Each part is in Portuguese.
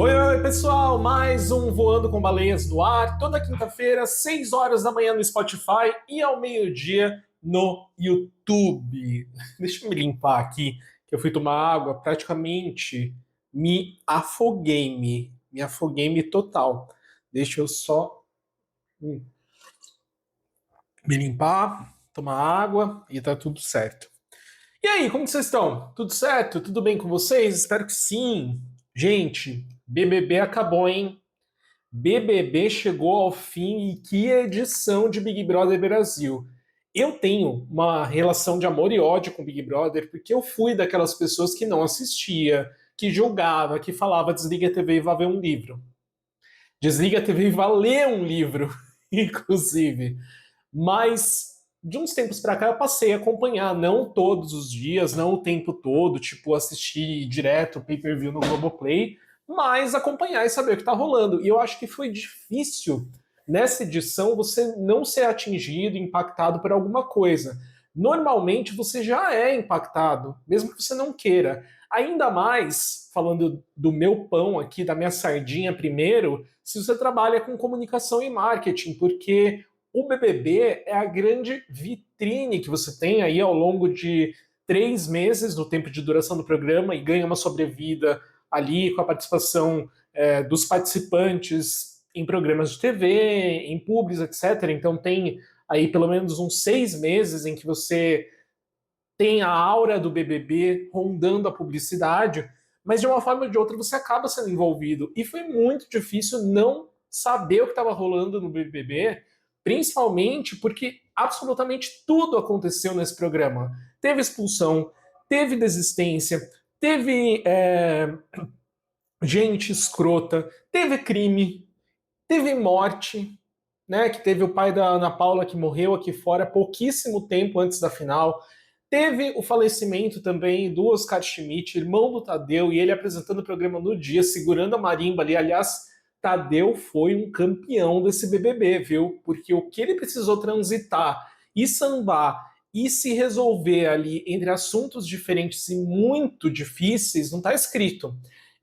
Oi, oi, pessoal! Mais um Voando com Baleias no ar, toda quinta-feira, 6 horas da manhã no Spotify e ao meio-dia no YouTube. Deixa eu me limpar aqui, que eu fui tomar água, praticamente me afoguei-me total. Deixa eu só me limpar, tomar água e tá tudo certo. E aí, como que vocês estão? Tudo certo? Tudo bem com vocês? Espero que sim. Gente, BBB acabou, hein? BBB chegou ao fim e que edição de Big Brother Brasil. Eu tenho uma relação de amor e ódio com Big Brother porque eu fui daquelas pessoas que não assistia, que julgava, que falava desliga a TV e vá ver um livro. Desliga a TV e vá ler um livro, inclusive. Mas de uns tempos pra cá eu passei a acompanhar, não todos os dias, não o tempo todo, tipo assistir direto o pay-per-view no Globoplay, mas acompanhar e saber o que tá rolando. E eu acho que foi difícil nessa edição você não ser atingido, impactado por alguma coisa. Normalmente você já é impactado, mesmo que você não queira. Ainda mais, falando do meu pão aqui, da minha sardinha primeiro, se você trabalha com comunicação e marketing, porque o BBB é a grande vitrine que você tem aí ao longo de 3 meses do tempo de duração do programa e ganha uma sobrevida ali com a participação dos participantes em programas de TV, em pubs, etc. Então tem aí pelo menos uns 6 meses em que você tem a aura do BBB rondando a publicidade, mas de uma forma ou de outra você acaba sendo envolvido. E foi muito difícil não saber o que estava rolando no BBB, principalmente porque absolutamente tudo aconteceu nesse programa. Teve expulsão, teve desistência, teve gente escrota, teve crime, teve morte, né? Que teve o pai da Ana Paula que morreu aqui fora pouquíssimo tempo antes da final. Teve o falecimento também do Oscar Schmidt, irmão do Tadeu, e ele apresentando o programa no dia, segurando a marimba ali. Aliás, Tadeu foi um campeão desse BBB, viu? Porque o que ele precisou transitar e sambar e se resolver ali entre assuntos diferentes e muito difíceis, não está escrito.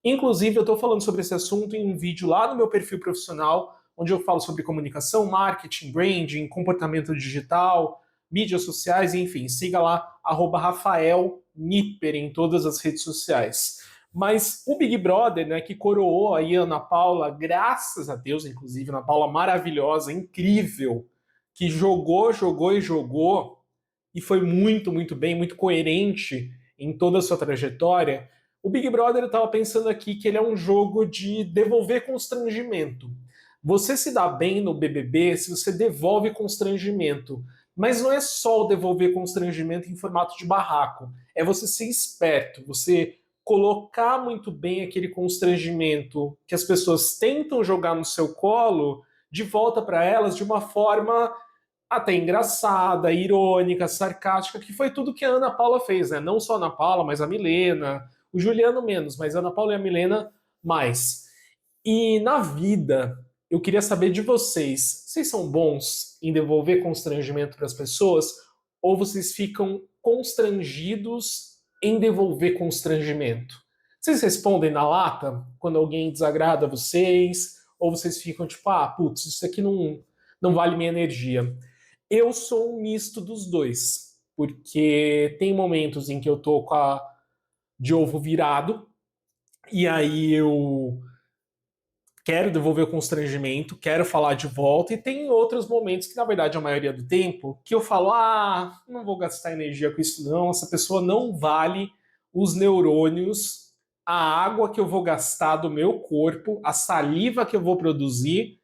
Inclusive, eu estou falando sobre esse assunto em um vídeo lá no meu perfil profissional, onde eu falo sobre comunicação, marketing, branding, comportamento digital, mídias sociais, enfim, siga lá, Rafael Nipper em todas as redes sociais. Mas o Big Brother, né, que coroou aí a Ana Paula, graças a Deus, inclusive, Ana Paula maravilhosa, incrível, que jogou, jogou e jogou, e foi muito, muito bem, muito coerente em toda a sua trajetória. O Big Brother, eu estava pensando aqui que ele é um jogo de devolver constrangimento. Você se dá bem no BBB se você devolve constrangimento. Mas não é só o devolver constrangimento em formato de barraco. É você ser esperto, você colocar muito bem aquele constrangimento que as pessoas tentam jogar no seu colo de volta para elas de uma forma até engraçada, irônica, sarcástica, que foi tudo que a Ana Paula fez, né? Não só a Ana Paula, mas a Milena, o Juliano menos, mas a Ana Paula e a Milena mais. E na vida, eu queria saber de vocês. Vocês são bons em devolver constrangimento para as pessoas ou vocês ficam constrangidos em devolver constrangimento? Vocês respondem na lata quando alguém desagrada vocês? Ou vocês ficam tipo, ah, putz, isso aqui não vale minha energia? Eu sou um misto dos dois, porque tem momentos em que eu tô de ovo virado, e aí eu quero devolver o constrangimento, quero falar de volta, e tem outros momentos que, na verdade, a maioria do tempo, que eu falo, ah, não vou gastar energia com isso não, essa pessoa não vale os neurônios, a água que eu vou gastar do meu corpo, a saliva que eu vou produzir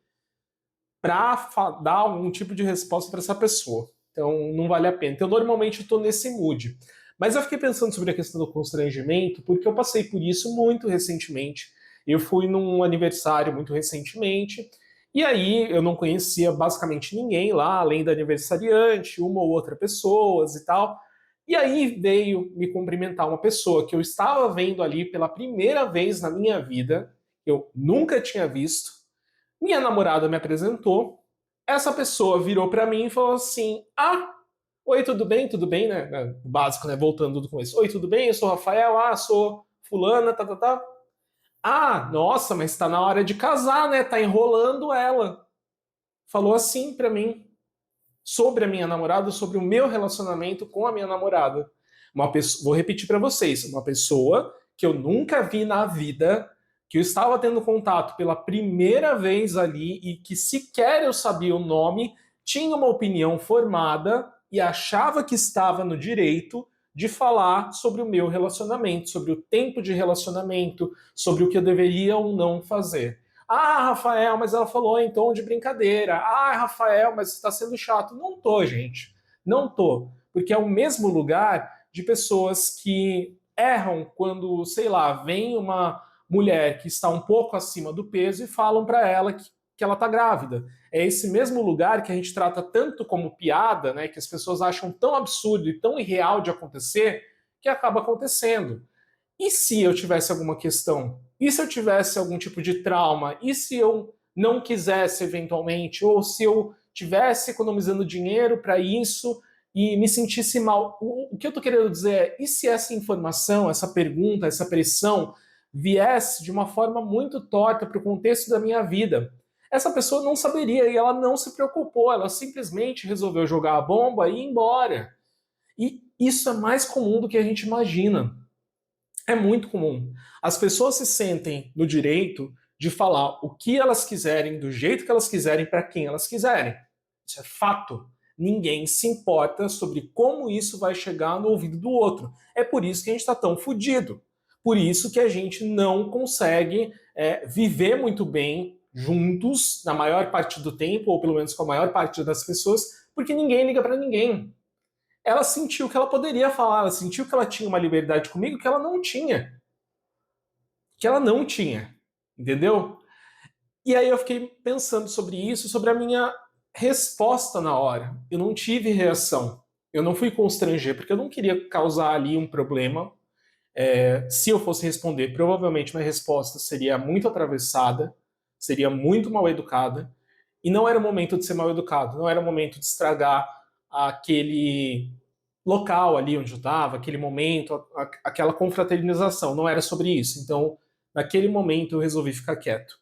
para dar algum tipo de resposta para essa pessoa. Então, não vale a pena. Então, normalmente, eu estou nesse mood. Mas eu fiquei pensando sobre a questão do constrangimento, porque eu passei por isso muito recentemente. Eu fui num aniversário muito recentemente, e aí eu não conhecia basicamente ninguém lá, além da aniversariante, uma ou outra pessoas e tal. E aí veio me cumprimentar uma pessoa que eu estava vendo ali pela primeira vez na minha vida, eu nunca tinha visto. Minha namorada me apresentou. Essa pessoa virou pra mim e falou assim: Ah, oi, tudo bem? Tudo bem, né? O básico, né? Voltando do começo. Oi, tudo bem? Eu sou o Rafael. Ah, sou fulana, tá, tá, tá. Ah, nossa, mas está na hora de casar, né? Tá enrolando ela. Falou assim pra mim sobre a minha namorada, sobre o meu relacionamento com a minha namorada. Uma pessoa, vou repetir para vocês, uma pessoa que eu nunca vi na vida, que eu estava tendo contato pela primeira vez ali e que sequer eu sabia o nome, tinha uma opinião formada e achava que estava no direito de falar sobre o meu relacionamento, sobre o tempo de relacionamento, sobre o que eu deveria ou não fazer. Ah, Rafael, mas ela falou em tom de brincadeira. Ah, Rafael, mas você está sendo chato. Não tô, gente. Não tô. Porque é o mesmo lugar de pessoas que erram quando, sei lá, vem uma mulher que está um pouco acima do peso e falam para ela que ela está grávida. É esse mesmo lugar que a gente trata tanto como piada, né, que as pessoas acham tão absurdo e tão irreal de acontecer, que acaba acontecendo. E se eu tivesse alguma questão? E se eu tivesse algum tipo de trauma? E se eu não quisesse eventualmente? Ou se eu tivesse economizando dinheiro para isso e me sentisse mal? O que eu estou querendo dizer é: e se essa informação, essa pergunta, essa pressão viesse de uma forma muito torta para o contexto da minha vida? Essa pessoa não saberia e ela não se preocupou, ela simplesmente resolveu jogar a bomba e ir embora. E isso é mais comum do que a gente imagina. É muito comum. As pessoas se sentem no direito de falar o que elas quiserem, do jeito que elas quiserem, para quem elas quiserem. Isso é fato. Ninguém se importa sobre como isso vai chegar no ouvido do outro. É por isso que a gente está tão fodido. Por isso que a gente não consegue viver muito bem juntos, na maior parte do tempo, ou pelo menos com a maior parte das pessoas, porque ninguém liga para ninguém. Ela sentiu que ela poderia falar, ela sentiu que ela tinha uma liberdade comigo que ela não tinha. Que ela não tinha. Entendeu? E aí eu fiquei pensando sobre isso, sobre a minha resposta na hora. Eu não tive reação. Eu não fui constranger, porque eu não queria causar ali um problema. Se eu fosse responder, provavelmente minha resposta seria muito atravessada, seria muito mal educada. E não era o momento de ser mal educado, não era o momento de estragar aquele local ali onde eu estava, aquele momento, aquela confraternização. Não era sobre isso. Então, naquele momento, eu resolvi ficar quieto.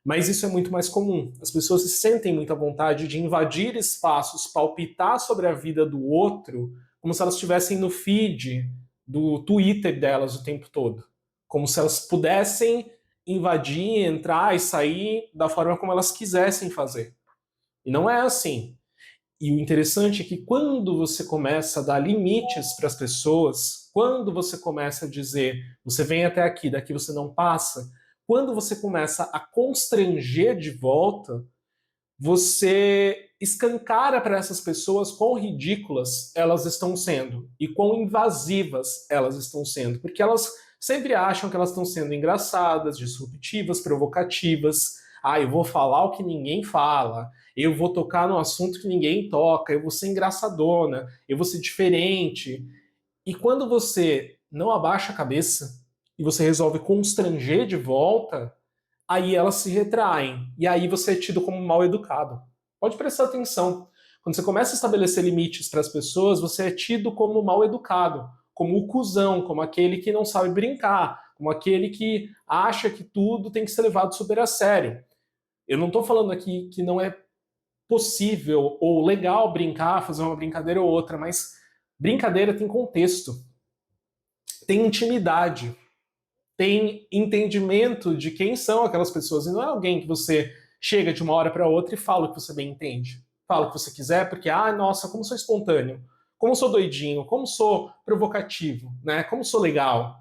Mas isso é muito mais comum. As pessoas se sentem muito à vontade de invadir espaços, palpitar sobre a vida do outro, como se elas estivessem no feed do Twitter delas o tempo todo. Como se elas pudessem invadir, entrar e sair da forma como elas quisessem fazer. E não é assim. E o interessante é que quando você começa a dar limites para as pessoas, quando você começa a dizer, você vem até aqui, daqui você não passa, quando você começa a constranger de volta, você escancara para essas pessoas quão ridículas elas estão sendo e quão invasivas elas estão sendo, porque elas sempre acham que elas estão sendo engraçadas, disruptivas, provocativas. Ah, eu vou falar o que ninguém fala, eu vou tocar no assunto que ninguém toca, eu vou ser engraçadona, eu vou ser diferente. E quando você não abaixa a cabeça e você resolve constranger de volta, aí elas se retraem. E aí você é tido como mal educado. Pode prestar atenção. Quando você começa a estabelecer limites para as pessoas, você é tido como mal educado, como o cuzão, como aquele que não sabe brincar, como aquele que acha que tudo tem que ser levado super a sério. Eu não estou falando aqui que não é possível ou legal brincar, fazer uma brincadeira ou outra, mas brincadeira tem contexto, tem intimidade, tem entendimento de quem são aquelas pessoas. E não é alguém que você chega de uma hora para outra e fala o que você bem entende. Fala o que você quiser, porque, ah, nossa, como sou espontâneo, como sou doidinho, como sou provocativo, né? Como sou legal.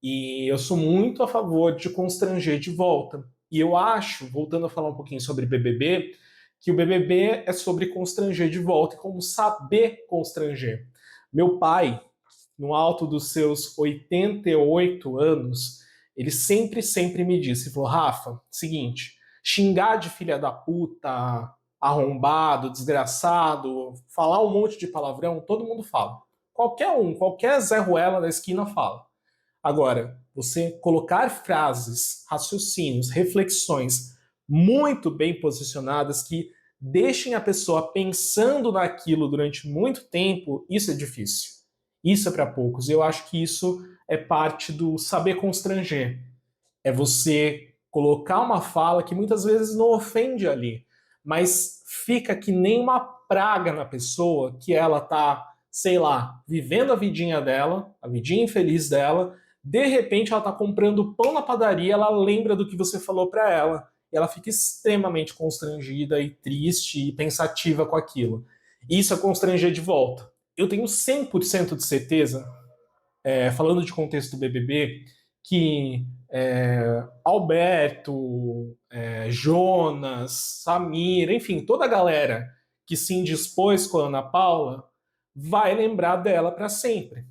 E eu sou muito a favor de constranger de volta. E eu acho, voltando a falar um pouquinho sobre BBB, que o BBB é sobre constranger de volta e como saber constranger. Meu pai, no alto dos seus 88 anos, ele sempre me disse, falou, Rafa, seguinte, xingar de filha da puta, arrombado, desgraçado, falar um monte de palavrão, todo mundo fala. Qualquer um, qualquer Zé Ruela da esquina fala. Agora, você colocar frases, raciocínios, reflexões muito bem posicionadas que deixem a pessoa pensando naquilo durante muito tempo, isso é difícil. Isso é para poucos. Eu acho que isso é parte do saber constranger. É você colocar uma fala que muitas vezes não ofende ali, mas fica que nem uma praga na pessoa, que ela tá, sei lá, vivendo a vidinha dela, a vidinha infeliz dela, de repente ela tá comprando pão na padaria, ela lembra do que você falou para ela, e ela fica extremamente constrangida e triste e pensativa com aquilo. Isso é constranger de volta. Eu tenho 100% de certeza, falando de contexto do BBB, que Alberto, Jonas, Samir, enfim, toda a galera que se indispôs com a Ana Paula vai lembrar dela para sempre.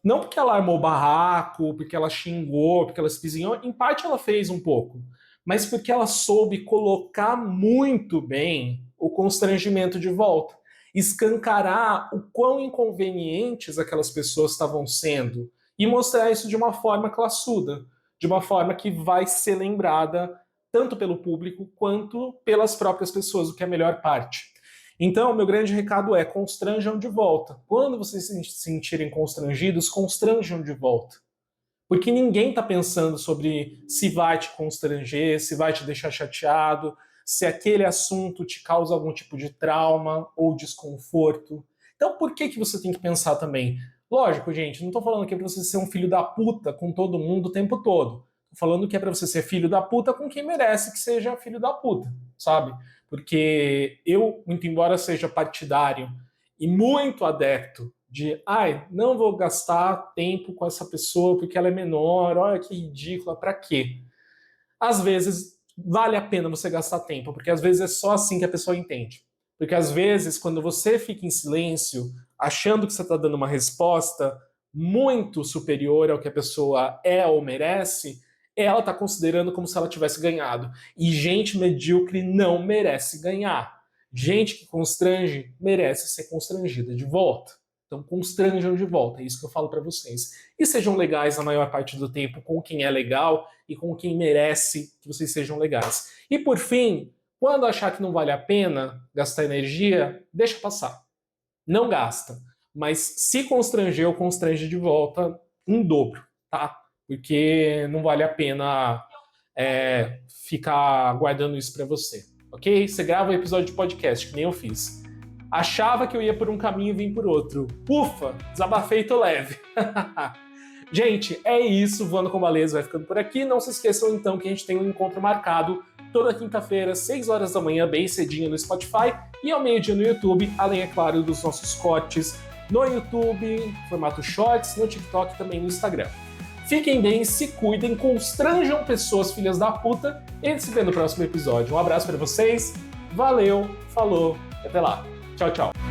Não porque ela armou barraco, porque ela xingou, porque ela se pisinhou, em parte ela fez um pouco, mas porque ela soube colocar muito bem o constrangimento de volta, escancarar o quão inconvenientes aquelas pessoas estavam sendo e mostrar isso de uma forma classuda, de uma forma que vai ser lembrada tanto pelo público quanto pelas próprias pessoas, o que é a melhor parte. Então, meu grande recado é: constranjam de volta. Quando vocês se sentirem constrangidos, constranjam de volta. Porque ninguém está pensando sobre se vai te constranger, se vai te deixar chateado, se aquele assunto te causa algum tipo de trauma ou desconforto. Então, por que você tem que pensar também? Lógico, gente, não estou falando que é para você ser um filho da puta com todo mundo o tempo todo. Estou falando que é para você ser filho da puta com quem merece que seja filho da puta, sabe? Porque eu, muito embora seja partidário e muito adepto de, não vou gastar tempo com essa pessoa porque ela é menor, olha que ridícula, para quê? Às vezes vale a pena você gastar tempo, porque às vezes é só assim que a pessoa entende. Porque às vezes, quando você fica em silêncio, achando que você está dando uma resposta muito superior ao que a pessoa é ou merece, ela está considerando como se ela tivesse ganhado. E gente medíocre não merece ganhar. Gente que constrange merece ser constrangida de volta. Então constranjam de volta, é isso que eu falo para vocês. E sejam legais na maior parte do tempo com quem é legal e com quem merece que vocês sejam legais. E por fim, quando achar que não vale a pena gastar energia, deixa passar. Não gasta. Mas se constrangeu, constrange de volta em dobro, tá? Porque não vale a pena ficar guardando isso para você, ok? Você grava um episódio de podcast, que nem eu fiz. Achava que eu ia por um caminho e vim por outro. Ufa, desabafei e tô leve. Gente, é isso. Voando com Beleza vai ficando por aqui. Não se esqueçam, então, que a gente tem um encontro marcado toda quinta-feira, 6 horas da manhã, bem cedinho no Spotify e ao meio-dia no YouTube, além, é claro, dos nossos cortes no YouTube, formato Shorts, no TikTok e também no Instagram. Fiquem bem, se cuidem, constranjam pessoas filhas da puta e a gente se vê no próximo episódio. Um abraço para vocês, valeu, falou, até lá. Tchau, tchau.